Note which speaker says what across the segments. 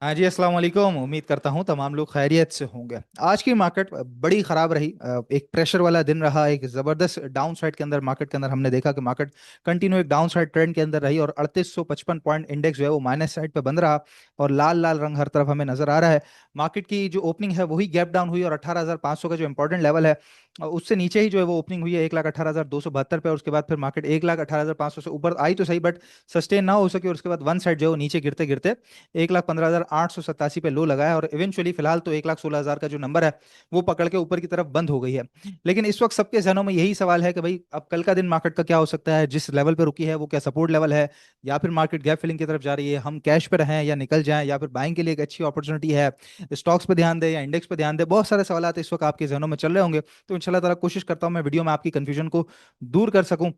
Speaker 1: हाँ जी, अस्सलाम वालेकुम। उम्मीद करता हूँ तमाम लोग खैरियत से होंगे। आज की मार्केट बड़ी ख़राब रही। एक प्रेशर वाला दिन रहा, एक ज़बरदस्त डाउन साइड के अंदर मार्केट के अंदर हमने देखा कि मार्केट कंटिन्यू एक डाउन साइड ट्रेंड के अंदर रही और 3855 पॉइंट इंडेक्स जो है वो माइनस साइड पे बंद रहा और लाल लाल रंग हर तरफ हमें नजर आ रहा है। मार्केट की जो ओपनिंग है वही गैप डाउन हुई और 18,500 का जो इंपॉर्टेंट लेवल है उससे नीचे ही जो है वो ओपनिंग हुई है 1,18,272 पे। और उसके बाद फिर मार्केट 1,18,500 से ऊपर आई तो सही, बट सस्टेन ना हो सके और उसके बाद वन साइड जो है वो नीचे गिरते गिरते 1,15,887 पे लो लगाया और इवेंचुअली फिलहाल तो 1,16,000 का जो नंबर है वो पकड़ के ऊपर की तरफ बंद हो गई है। लेकिन इस वक्त सबके जहनों में यही सवाल है कि भाई अब कल का दिन मार्केट का क्या हो सकता है, जिस लेवल पे रुकी है वो क्या सपोर्ट लेवल है या फिर मार्केट गैप फिलिंग की तरफ जा रही है, हम कैश पे रहें या निकल जाएं या फिर बाइंग के लिए एक अच्छी अपॉर्चुनिटी है, स्टॉक्स पे ध्यान दें या इंडेक्स पे ध्यान दें। बहुत सारे सवाल इस वक्त आपके जहनों में चल रहे होंगे, तो इंशाल्लाह ताला कोशिश करता हूं मैं वीडियो में आपकी कंफ्यूजन को दूर कर सकूं।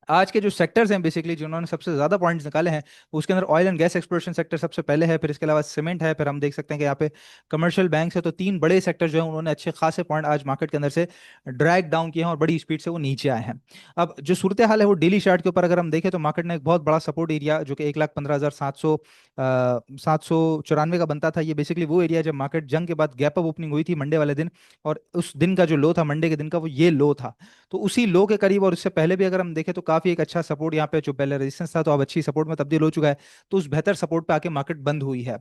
Speaker 1: आज के जो सेक्टर्स हैं बेसिकली जिन्होंने सबसे ज्यादा पॉइंट्स निकाले हैं उसके अंदर oil and gas exploration sector सबसे पहले है, फिर इसके अलावा सीमेंट है, फिर हम देख सकते हैं कि यहाँ पे कमर्शियल बैंक्स है। तो तीन बड़े सेक्टर जो है उन्होंने अच्छे खासे पॉइंट आज मार्केट के अंदर से ड्रैग डाउन किए हैं और बड़ी स्पीड से वो नीचे आए हैं। अब जो सूरत हाल है वो डेली चार्ट के ऊपर अगर हम देखें तो मार्केट ने एक बहुत बड़ा सपोर्ट एरिया जो कि 1,15,794 का बनता था, ये बेसिकली वो एरिया जब मार्केट जंग के बाद गैप अप ओपनिंग हुई थी मंडे वाले दिन, और उस दिन का जो लो था मंडे के दिन का वो ये लो था। तो उसी लो के करीब और उससे पहले भी अगर हम देखें तो काफी एक अच्छा सपोर्ट यहाँ पे जो पहले रेजिस्टेंस था तो अब अच्छी सपोर्ट में तब्दील हो चुका है। तो उस बेहतर सपोर्ट पे आके मार्केट बंद हुई है।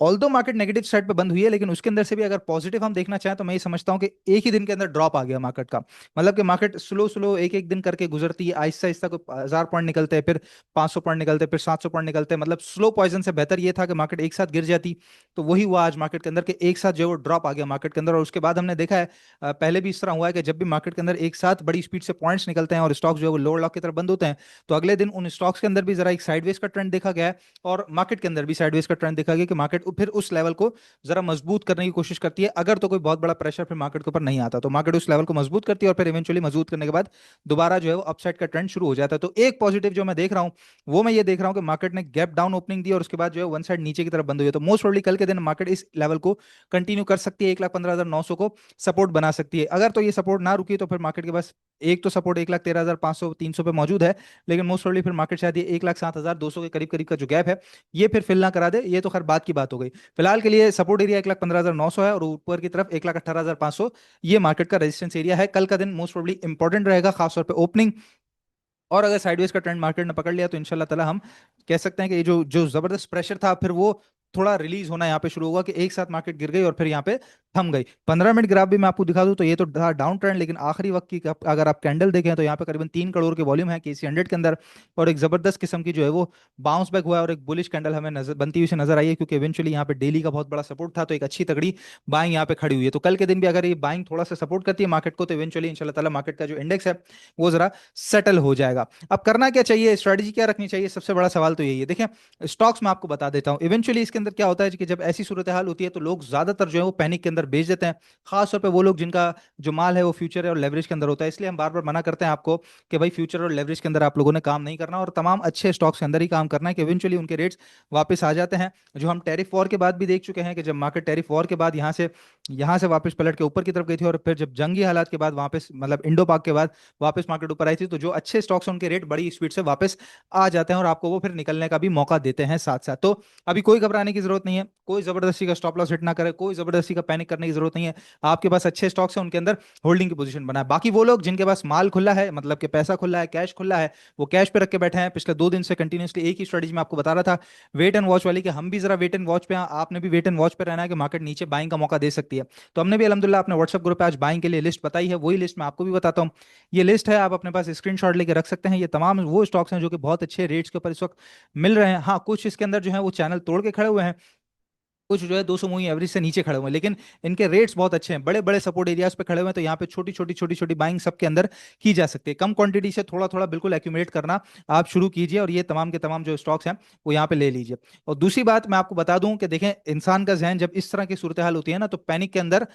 Speaker 1: ऑल्दो मार्केट नेगेटिव साइड पे बंद हुई है, लेकिन उसके अंदर से भी अगर पॉजिटिव हम देखना चाहें तो मैं ये समझता हूं कि एक ही दिन के अंदर ड्रॉप आ गया मार्केट का। मतलब कि मार्केट स्लो स्लो एक एक दिन करके गुजरती है, आहिस्ता आहिस्ता को 1,000 पॉइंट निकलते हैं, फिर 500 पॉइंट निकलते हैं, फिर 700 पॉइंट निकलते हैं। मतलब स्लो पॉइजन से बेहतर ये था कि मार्केट एक साथ गिर जाती। तो वही हुआ आज मार्केट के अंदर कि एक साथ जो है वो ड्रॉप आ गया मार्केट के अंदर। और उसके बाद हमने देखा है पहले भी इस तरह हुआ है कि जब भी मार्केट के अंदर एक साथ बड़ी स्पीड से पॉइंट्स निकलते हैं और स्टॉक्स जो है वो लोअर लॉक की तरफ बंद होते हैं, तो अगले दिन उन स्टॉक्स के अंदर भी जरा एक साइडवेज का ट्रेंड देखा गया है और मार्केट के अंदर भी साइडवेज का ट्रेंड देखा गया कि मार्केट फिर उस लेवल को जरा मजबूत करने की कोशिश करती है। अगर तो कोई बहुत बड़ा प्रेशर फिर मार्केट के ऊपर नहीं आता तो मार्केट उस लेवल को मजबूत करती है और फिर इवेंचुअली मजबूत करने के बाद दोबारा जो है वो अपसाइड का ट्रेंड शुरू हो जाता है। तो एक पॉजिटिव जो मैं देख रहा हूँ वो मैं ये देख रहा हूँ कि मार्केट ने गैप डाउन ओपनिंग दी और उसके बाद जो है वन साइड नीचे की तरफ बंद हुई है। तो मोस्ट प्रोबेबली कल के दिन मार्केट इस लेवल को कंटिन्यू कर सकती है, 1,15,900 को सपोर्ट बना सकती है। अगर तो ये सपोर्ट ना रुकी तो फिर मार्केट के पास एक तो सपोर्ट 1,13,500 300 पे मौजूद है, लेकिन मोस्ट प्रोबेबली फिर मार्केट शायद ये 1,07,200 के करीब करीब का जो गैप है ये फिर फिल ना करा दे। ये तो खैर बात की बात हो गई। फिलहाल के लिए सपोर्ट एरिया 1,15,900 है और ऊपर की तरफ 1,18,500 ये मार्केट का रेजिस्टेंस एरिया है। कल का दिन मोस्ट प्रोबेबली इंपॉर्टेंट रहेगा, खासतौर पे ओपनिंग। और अगर साइडवेज का ट्रेंड मार्केट ने पकड़ लिया तो इंशाल्लाह ताला हम कह सकते हैं कि ये जो जो जबरदस्त प्रेशर था फिर वो थोड़ा रिलीज होना यहाँ पे शुरू होगा कि एक साथ मार्केट गिर गई और फिर यहाँ पे थम गई। 15 मिनट ग्राफ भी मैं आपको दिखा दूं तो ये तो था डाउन ट्रेंड, लेकिन आखिरी वक्त की अगर आप कैंडल देखें तो यहाँ पे करीबन 3 करोड़ के वॉल्यूम है KC 100 के अंदर और एक जबरदस्त किस्म की जो है वो बाउंस बैक हुआ है और एक बुलिश कैंडल हमें नजर बनती हुई से नजर आई है, क्योंकि इवेंचुअली यहाँ पे डेली का बहुत बड़ा सपोर्ट था तो एक अच्छी तगड़ी बाइंग यहाँ पे खड़ी हुई है। तो कल के दिन भी अगर ये बाइंग थोड़ा सा सपोर्ट करती है मार्केट को तो इवेंचुअली इंशाल्लाह ताला मार्केट का जो इंडेक्स है वो जरा सेटल हो जाएगा। अब करना क्या चाहिए, स्ट्रेटजी क्या रखनी चाहिए, सबसे बड़ा सवाल तो यही है। देखें, स्टॉक्स में आपको बता देता हूं इवेंचुअली इसके अंदर क्या होता है कि जब ऐसी सूरत हाल होती है तो लोग ज्यादातर जो है वो पैनिक के अंदर बेच देते हैं। खासतौर पे वो लोग जिनका जो माल है वो फ्यूचर और लेवरेज के अंदर होता है। इसलिए हम बार बार मना करते हैं आपको कि भाई फ्यूचर और लेवरेज के अंदर आप लोगों ने काम नहीं करना और तमाम अच्छे स्टॉक्स के अंदर ही काम करना है कि इवेंचुअली उनके रेट्स वापस आ जाते हैं। जो हम टैरिफ वॉर के बाद भी देख चुके हैं कि जब मार्केट टैरिफ वॉर के बाद यहाँ से वापस पलट के ऊपर की तरफ गई थी और फिर जब जंगी हालात के बाद वापस मतलब इंडो पाक के बाद वापस मार्केट ऊपर आई थी, तो जो अच्छे स्टॉक्स हैं उनके रेट बड़ी स्पीड से वापस आ जाते हैं और आपको वो फिर निकलने का भी मौका देते हैं साथ साथ। तो अभी कोई घबराने की जरूरत नहीं है, कोई जबरदस्ती का स्टॉप लॉस हिट ना करे, कोई जबरदस्ती का पैनिक करने की जरूरत नहीं है। आपके पास अच्छे स्टॉक्स हैं उनके अंदर होल्डिंग की पोजीशन बनाए। बाकी वो लोग जिनके पास माल खुला है, मतलब कि पैसा खुला है, कैश खुला है, वो कैश पे रख के बैठे हैं। पिछले 2 दिन से कंटिन्यूसली एक ही स्ट्रेटेजी में आपको बता रहा था, वेट एंड वॉच वाली, कि हम भी जरा वेट एंड वॉच पे हैं, आपने भी वेट एंड वॉच पे रहना है कि मार्केट नीचे बाइंग का मौका दे सकती है। तो हमने भी अलहमदुल्ला अपने व्हाट्सएप ग्रुप पे आज बाइंग के लिए लिस्ट बताई है, वही लिस्ट मैं आपको भी बताता हूँ। ये लिस्ट है, आप अपने पास स्क्रीनशॉट लेके रख सकते हैं। ये तमाम वो स्टॉक्स हैं जो कि बहुत अच्छे रेट्स के ऊपर इस वक्त मिल रहे हैं। हाँ, कुछ इसके अंदर जो है वो चैनल तोड़ के खड़े हुए हैं, कुछ जो है 200 मूवी एवरेज से नीचे खड़े हुए हैं, लेकिन इनके रेट्स बहुत अच्छे हैं, बड़े बड़े सपोर्ट एरियाज पे खड़े हुए हैं। तो यहाँ पे छोटी छोटी बाइंग सबके अंदर की जा सकती है। कम क्वांटिटी से थोड़ा थोड़ा बिल्कुल एक्यूमुलेट करना आप शुरू कीजिए और ये तमाम के तमाम जो स्टॉक्स हैं वो यहाँ पे ले लीजिए। और दूसरी बात मैं आपको बता दूं कि देखें, इंसान का जहन जब इस तरह की सूरत हाल होती है ना तो पैनिक के अंदर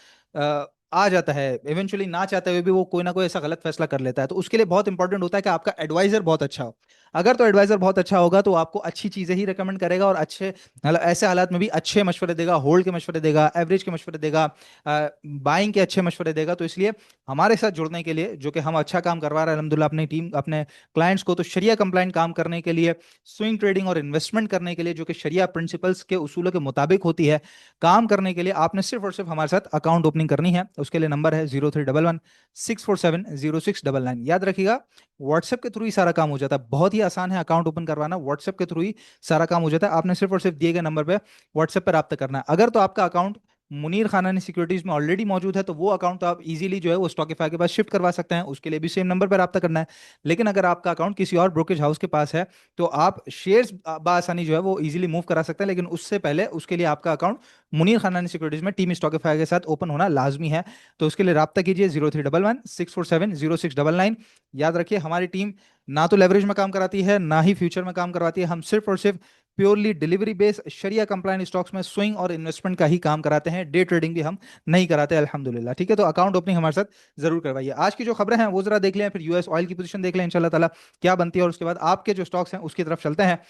Speaker 1: आ जाता है, इवेंचुअली ना चाहते हुए भी वो कोई ना कोई ऐसा गलत फैसला कर लेता है। तो उसके लिए बहुत इंपॉर्टेंट होता है कि आपका एडवाइजर बहुत अच्छा हो। अगर तो एडवाइजर बहुत अच्छा होगा तो वो आपको अच्छी चीजें ही रेकमेंड करेगा और अच्छे, मतलब ऐसे हालात में भी अच्छे मशवरे देगा, होल्ड के मशवरे देगा, एवरेज के मशवरे देगा, बाइंग के अच्छे मशवरे देगा। तो इसलिए हमारे साथ जुड़ने के लिए, जो कि हम अच्छा काम करवा रहे हैं अलहमदुल्ला अपनी टीम अपने क्लाइंट्स को, तो शरिया कंप्लाइंट काम करने के लिए, स्विंग ट्रेडिंग और इन्वेस्टमेंट करने के लिए जो कि शरिया प्रिंसिपल्स के उसूलों के मुताबिक होती है, काम करने के लिए आपने सिर्फ और सिर्फ हमारे साथ अकाउंट ओपनिंग करनी है। उसके लिए नंबर है 0311 647 0699। याद रखिएगा, व्हाट्सएप के थ्रू ही सारा काम हो जाता है, बहुत ही आसान है अकाउंट ओपन करवाना, व्हाट्सएप के थ्रू ही सारा काम हो जाता है। आपने सिर्फ और सिर्फ दिए गए नंबर पे व्हाट्सएप पर रब्ता करना है। अगर तो आपका अकाउंट मुनीर खानानी सिक्योरिटीज में ऑलरेडी मौजूद है तो वो अकाउंट तो आप इजीली जो है वो स्टॉकिफाई के पास शिफ्ट करवा सकते हैं, उसके लिए भी सेम नंबर पर रब्ता करना है। लेकिन अगर आपका अकाउंट किसी और ब्रोकरेज हाउस के पास है तो आप शेयर्स बासानी जो है वो इजीली मूव करा सकते हैं, लेकिन उससे पहले उसके लिए आपका अकाउंट मुनीर खानानी सिक्योरिटीज में टीम स्टॉकिफाई के साथ ओपन होना लाजमी है। तो उसके लिए रब्ता कीजिए 0311 647 0699। याद रखिए, हमारी टीम ना तो लेवरेज में काम कराती है ना ही फ्यूचर में काम करवाती है, हम सिर्फ और सिर्फ प्योरली डिलीवरी बेस्ड शरिया कंप्लायंट स्टॉक्स में स्विंग और इन्वेस्टमेंट का ही काम कराते हैं, डे ट्रेडिंग भी हम नहीं कराते अल्हम्दुलिल्लाह। ठीक है, तो अकाउंट ओपनिंग हमारे साथ जरूर करवाइए। आज की जो खबरें हैं वो जरा देख लें, फिर यूएस ऑयल की पोजीशन देख लें इंशाल्लाह ताला क्या बनती है, और उसके बाद आपके जो स्टॉक्स हैं उसकी तरफ चलते हैं।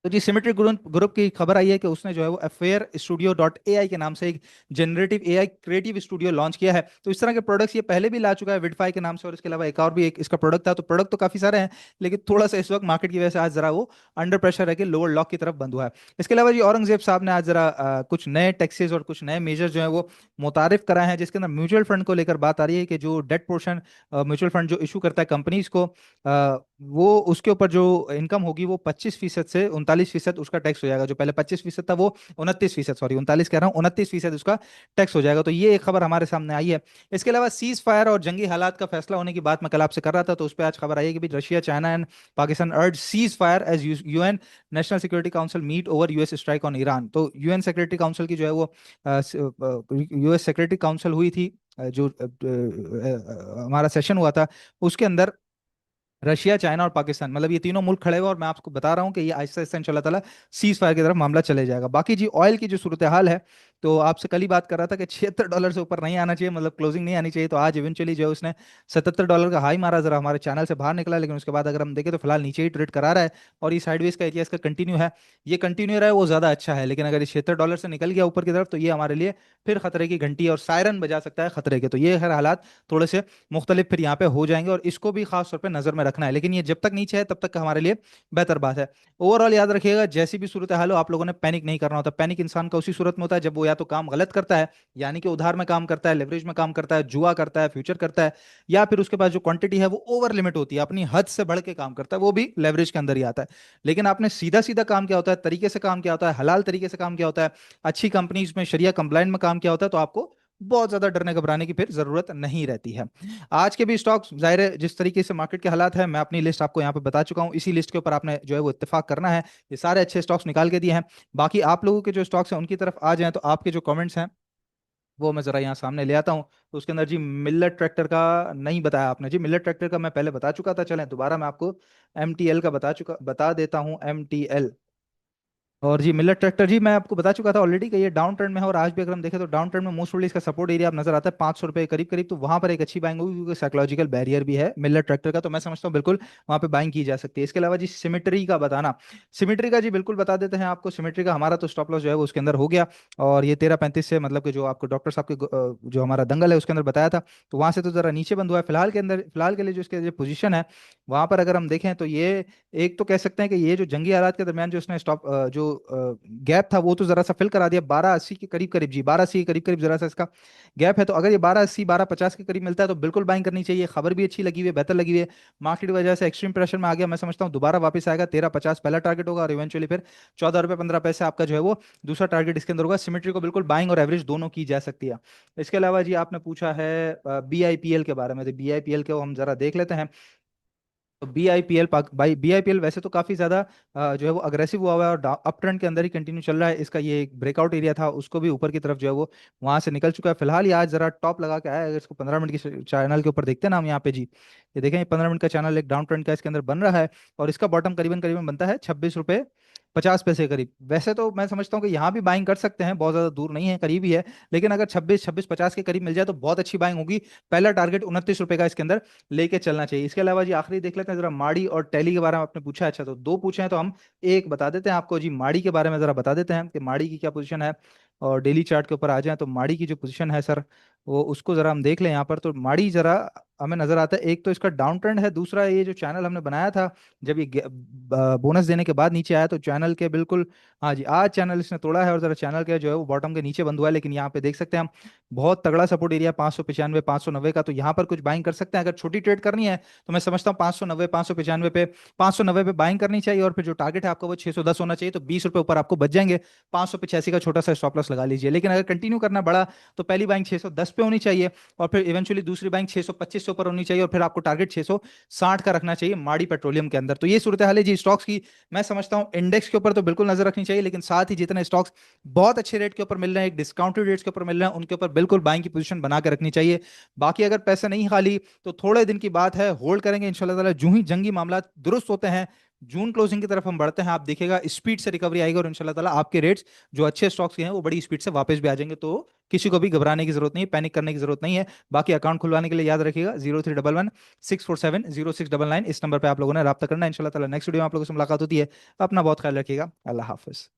Speaker 1: तो जी सिमेट्री ग्रुप ग्रुप की खबर आई है कि उसने जो है वो अफेयर स्टूडियो डॉट ए आई के नाम से एक जनरेटिव ए आई क्रिएटिव स्टूडियो लॉन्च किया है। तो इस तरह के प्रोडक्ट्स ये पहले भी ला चुका है विडफाई के नाम से, और इसके अलावा एक और भी एक इसका प्रोडक्ट था। तो प्रोडक्ट तो काफी सारे हैं, लेकिन थोड़ा सा इस वक्त मार्केट की वजह से आज जरा वो अंडर प्रेशर है कि लोअर लॉक की तरफ बंद हुआ है। इसके अलावा जी औरंगजेब साहब ने आज जरा कुछ नए टैक्सेस और कुछ नए मेजर जो है वो मुतारिफ कराए हैं, जिसके अंदर म्यूचुअल फंड को लेकर बात आ रही है कि जो डेट पोर्शन म्यूचुअल फंड जो इशू करता है कंपनीज को, वो उसके ऊपर जो इनकम होगी वो 25% से 39% उसका टैक्स हो जाएगा। जो पहले 25% था वो 29%, सॉरी 39 कह रहा हूँ, 29% उसका टैक्स हो जाएगा। तो ये एक खबर हमारे सामने आई है। इसके अलावा सीज फायर और जंगी हालात का फैसला होने की बात मैं कल आपसे कर रहा था, तो उस पर आज खबर आई है कि भी Russia, China and Pakistan urge ceasefire as UN national security council meet over US strike on Iran. तो यूएन सेक्रेटरी काउंसिल की जो है वो यूएस सेक्रेटरी काउंसिल हुई थी, जो हमारा सेशन हुआ था उसके अंदर रशिया, चाइना और पाकिस्तान, मतलब ये तीनों मुल्क खड़े हुए, और मैं आपको बता रहा हूँ कि ये आहिस्ता आहिस्ता इंशाल्लाह ताला सीज फायर की तरफ मामला चले जाएगा। बाकी जी ऑयल की जो सूरत हाल है, तो आपसे कल ही बात कर रहा था कि $76 से ऊपर नहीं आना चाहिए, मतलब क्लोजिंग नहीं आनी चाहिए। तो आज इवेंचुअली जो है उसने $77 का हाई मारा, जरा हमारे चैनल से बाहर निकला, लेकिन उसके बाद अगर हम देखें तो फिलहाल नीचे ही ट्रेड करा रहा है, और ये साइडवेज का एरिया इसका कंटिन्यू है। ये कंटिन्यू रहा है वो ज़्यादा अच्छा है, लेकिन अगर ये $76 से निकल गया ऊपर की तरफ तो ये हमारे लिए फिर खतरे की घंटी और सायरन बजा सकता है खतरे के। तो ये हर हालात थोड़े से मुख्तलिफ फिर यहाँ पे हो जाएंगे, और इसको भी खास तौर पे नजर में रखना है, लेकिन ये जब तक नीचे है तब तक का हमारे लिए बेहतर बात है। ओवरऑल याद रखिएगा, जैसी भी सूरत हाल हो आप लोगों ने पैनिक नहीं करना होता। पैनिक इंसान का उसी सूरत में होता है जब वो या तो काम गलत करता है, यानी कि उधार में काम करता है, लेवरेज में काम करता है, जुआ करता है, फ्यूचर करता है, या फिर उसके पास जो क्वांटिटी है वो ओवर लिमिट होती है, अपनी हद से बढ़ के काम करता है, वो भी लेवरेज के अंदर ही आता है। लेकिन आपने सीधा सीधा काम किया होता है, तरीके से काम किया होता है, हलाल तरीके से काम किया होता है, अच्छी कंपनीज में शरिया कंप्लाइंट में काम किया होता है, तो आपको बहुत ज्यादा डरने घबराने की फिर जरूरत नहीं रहती है। आज के भी स्टॉक्स, जाहिर है जिस तरीके से मार्केट के हालात है, मैं अपनी लिस्ट आपको यहाँ पे बता चुका हूँ, इसी लिस्ट के ऊपर आपने जो है वो इत्तेफाक करना है। ये सारे अच्छे स्टॉक्स निकाल के दिए हैं। बाकी आप लोगों के जो स्टॉक्स हैं उनकी तरफ आ जाएं, तो आपके जो कमेंट्स हैं वो मैं जरा यहाँ सामने ले आता हूँ। तो उसके अंदर जी मिल्लर ट्रैक्टर का नहीं बताया आपने जी, मिल्लर ट्रैक्टर का मैं पहले बता चुका था, चलें दोबारा मैं आपको MTL का बता देता हूँ, MTL। और जी मिलर ट्रैक्टर जी मैं आपको बता चुका था ऑलरेडी कि ये डाउन ट्रेंड में है, और आज भी अगर हम देखें तो डाउन ट्रेंड में मोस्ट प्रोबेबली इसका सपोर्ट एरिया आप नजर आता है ₹500 करीब करीब। तो वहां पर एक अच्छी बाइंग होगी, क्योंकि साइकोलॉजिकल बैरियर भी है मिलर ट्रैक्टर का, तो मैं समझता हूँ बिल्कुल वहां पे बाइंग की जा सकती है। इसके अलावा जी सिमेट्री का बताना, सिमेट्री का जी बिल्कुल बता देते हैं आपको। सिमेट्री का हमारा तो स्टॉप लॉस जो है वो उसके अंदर हो गया, और ये 13.35 से, मतलब कि जो आपको डॉक्टर साहब के जो हमारा दंगल है उसके अंदर बताया था, तो वहां से तो जरा नीचे बंद हुआ है फिलहाल के अंदर। फिलहाल के लिए जो इसके जो पोजीशन है वहां पर अगर हम देखें तो ये एक तो कह सकते हैं कि ये जो जंगी हालात के दरमियान जो इसने स्टॉप जो गैप था वो तो जरा सा फिल करा दिया, 1280 के करीब करीब जी, 1280 के करीब करीब जरा सा इसका गैप है। तो अगर ये 1280 1250 के करीब मिलता है तो बिल्कुल बाइंग करनी चाहिए। खबर भी अच्छी लगी हुई है, बेहतर लगी हुई है, मार्केट की वजह से एक्सट्रीम प्रेशर में आ गया। मैं समझता हूँ दोबारा वापस आएगा, 1350 पहला टारगेट होगा, और इवेंचुअली फिर ₹14.15 आपका जो है वो दूसरा टारगेट इसके अंदर होगा। सिमेट्री को बिल्कुल बाइंग और एवरेज दोनों की जा सकती है। इसके अलावा जी आपने पूछा है BIPL के बारे में, तो BIPL के वो हम जरा देख लेते हैं। तो BIPL वैसे तो काफी ज्यादा जो है वो अग्रेसिव हुआ हुआ है, और अप ट्रेंड के अंदर ही कंटिन्यू चल रहा है। इसका ये एक ब्रेकआउट एरिया था, उसको भी ऊपर की तरफ जो है वो वहां से निकल चुका है। फिलहाल ये आज जरा टॉप लगा के आया है। अगर इसको 15 मिनट की चैनल के ऊपर देखते हैं ना हम यहाँ पे जी, ये देखें, ये 15 मिनट का चैनल एक डाउन ट्रेंड का इसके अंदर बन रहा है, और इसका बॉटम करीबन करीबन बनता है 50 पैसे के करीब। वैसे तो मैं समझता हूँ कि यहाँ भी बाइंग कर सकते हैं, बहुत ज़्यादा दूर नहीं है, करीब ही है। लेकिन अगर 26 26 50 के करीब मिल जाए तो बहुत अच्छी बाइंग होगी। पहला टारगेट 29 रुपए का इसके अंदर लेके चलना चाहिए। इसके अलावा जी आखिरी देख लेते हैं जरा, माड़ी और टैली के बारे में आपने पूछा है। अच्छा, तो दो पूछे हैं तो हम एक बता देते हैं आपको जी। माड़ी के बारे में जरा बता देते हैं कि माड़ी की क्या पोजीशन है। और डेली चार्ट के ऊपर आ जाए तो माड़ी की जो पोजीशन है सर, वो उसको जरा हम देख लें यहाँ पर। तो माड़ी जरा हमें नजर आता है, एक तो इसका डाउन ट्रेंड है, दूसरा ये जो चैनल हमने बनाया था जब ये बोनस देने के बाद नीचे आया, तो चैनल के बिल्कुल, हाँ जी, आज चैनल इसने तोड़ा है और जरा चैनल के जो है वो बॉटम के नीचे बंद हुआ है। लेकिन यहाँ पे देख सकते हैं हम, बहुत तगड़ा सपोर्ट एरिया 595 590 का। तो यहाँ पर कुछ बाइंग कर सकते हैं। अगर छोटी ट्रेड करनी है तो मैं समझता हूँ 590 595 पे, 590 पे बाइंग करनी चाहिए। और फिर जो टारगेट है आपका वो 610 होना चाहिए, तो 20 रुपए ऊपर आपको बच जाएंगे। 585 का छोटा सा स्टॉप लॉस लगा लीजिए। लेकिन अगर कंटिन्यू करना बड़ा, तो पहली बाइंग 610 पे होनी चाहिए, और फिर इवेंचुअली दूसरी बाइंग 625 से ऊपर होनी चाहिए, और फिर आपको टारगेट 660 का रखना चाहिए माड़ी पेट्रोलियम के अंदर। तो ये सूरत हाल है जी स्टॉक्स की। मैं समझता हूँ इंडेक्स के ऊपर तो बिल्कुल नजर रखनी चाहिए, लेकिन साथ ही जितने स्टॉक्स बहुत अच्छे रेट के ऊपर मिल रहे हैं, एक डिस्काउंटेड रेट्स के ऊपर मिल रहे हैं, उनके ऊपर बिल्कुल बाइंग की पोजीशन बना के रखनी चाहिए। बाकी अगर पैसे नहीं खाली, तो थोड़े दिन की बात है, होल्ड करेंगे इंशाल्लाह ताला। जूं ही जंगी मामला दुरुस्त होते हैं, जून क्लोजिंग की तरफ हम बढ़ते हैं, आप देखिएगा स्पीड से रिकवरी आएगी, और इंशाल्लाह ताला आपके रेट्स जो अच्छे स्टॉक्स के हैं वो बड़ी स्पीड से वापस भी आ जाएंगे। तो किसी को भी घबराने की जरूरत नहीं है, पैनिक करने की जरूरत नहीं है। बाकी अकाउंट खुलवाने के लिए याद रखिएगा 0311 647 0699, इस नंबर पे आप लोगों ने रब्ता करना है। इंशाल्लाह ताला नेक्स्ट वीडियो में आप लोगों से मुलाकात होती है। अपना बहुत ख्याल रखिएगा। अल्लाह हाफिज।